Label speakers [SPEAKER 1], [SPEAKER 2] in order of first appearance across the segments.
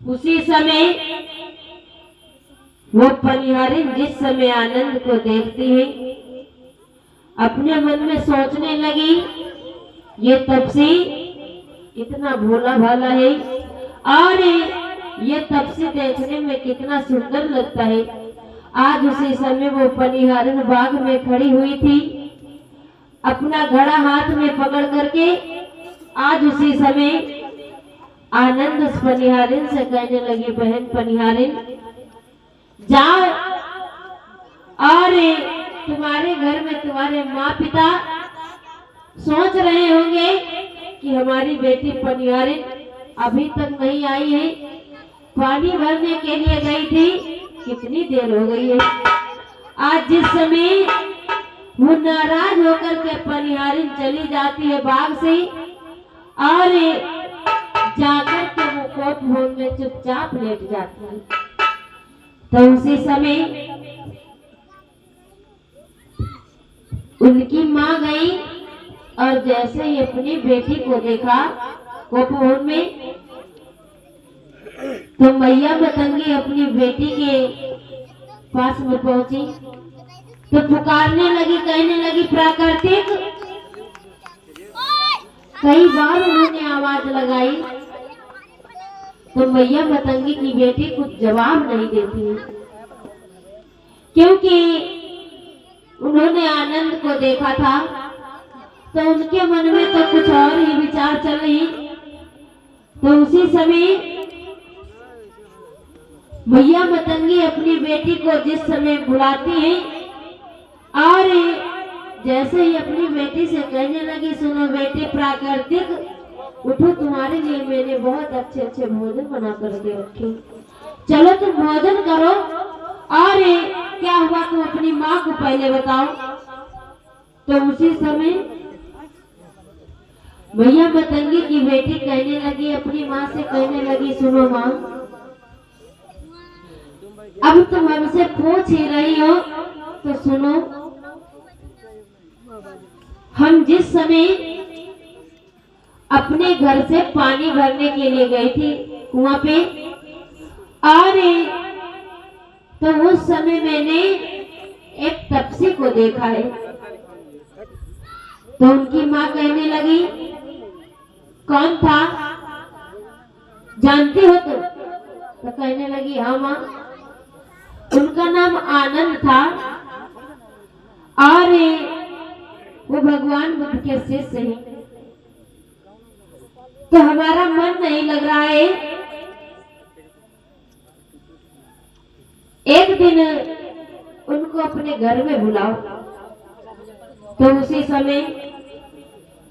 [SPEAKER 1] उसी समय वो पनिहारिन जिस समय आनंद को देखती है अपने मन में सोचने लगी, ये तपसी कितना भोला भाला है और ये तपसी देखने में कितना सुंदर लगता है। आज उसी समय वो पनिहारिन बाग में खड़ी हुई थी, अपना घड़ा हाथ में पकड़ करके। आज उसी समय आनंद उस पनिहारिन से कहने लगी, बहन पनिहारिन जाओ और तुम्हारे घर में तुम्हारे माँ पिता सोच रहे होंगे कि हमारी बेटी पनिहारिन अभी तक नहीं आई है, पानी भरने के लिए गई थी, कितनी देर हो गई है। आज जिस समय वो नाराज होकर के पनिहारिन चली जाती है बाग से और जाकर के वो कोट भवन में चुपचाप लेट जाती है, तो उसी समय उनकी माँ गई और जैसे ही अपनी बेटी को देखा कोट भवन में, तो मैया मतंगी अपनी बेटी के पास में पहुंची तो पुकारने लगी, कहने लगी प्राकृतिक। कई बार उन्होंने आवाज लगाई तो मैया मतंगी की बेटी कुछ जवाब नहीं देती है, क्योंकि उन्होंने आनंद को देखा था तो उनके मन में तो कुछ और ही विचार चल रही। तो उसी समय मैया मतंगी अपनी बेटी को जिस समय बुलाती है और जैसे ही अपनी बेटी से कहने लगी, सुनो बेटी प्राकृतिक, उठो, तुम्हारे लिए मैंने बहुत अच्छे अच्छे भोजन बना करके रखे, चलो तुम भोजन करो। और क्या हुआ तुम अपनी माँ को पहले बताओ। तो उसी समय मैया मतंगी की बेटी कहने लगी, अपनी माँ से कहने लगी, सुनो माँ, अब तुम हमसे पूछ ही रही हो तो सुनो, हम जिस समय अपने घर से पानी भरने के लिए गई थी कुआं पे, और तो उस समय मैंने एक तपसी को देखा है। तो उनकी माँ कहने लगी, कौन था, जानती हो तुम? तो कहने लगी, हाँ माँ, उनका नाम आनंद था और वो भगवान बुद्ध के शिष्य हैं। तो हमारा मन नहीं लग रहा है, एक दिन उनको अपने घर में बुलाओ। तो उसी समय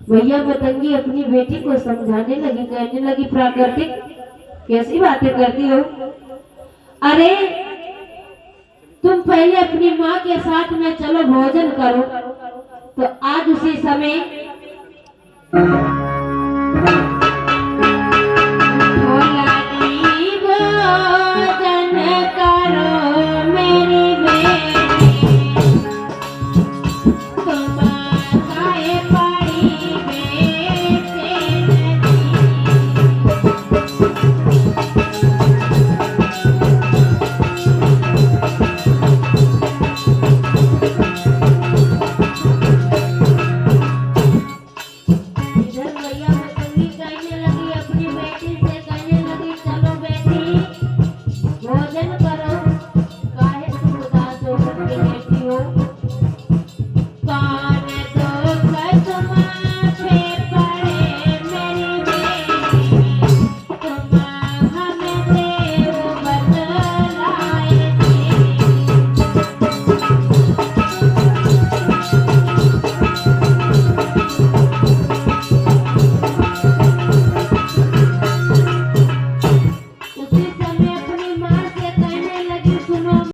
[SPEAKER 1] मैया मतंगी अपनी बेटी को समझाने लगी, कहने लगी, प्राकृतिक कैसी बातें करती हो, अरे तुम पहले अपनी माँ के साथ में चलो भोजन करो। तो आज उसी समय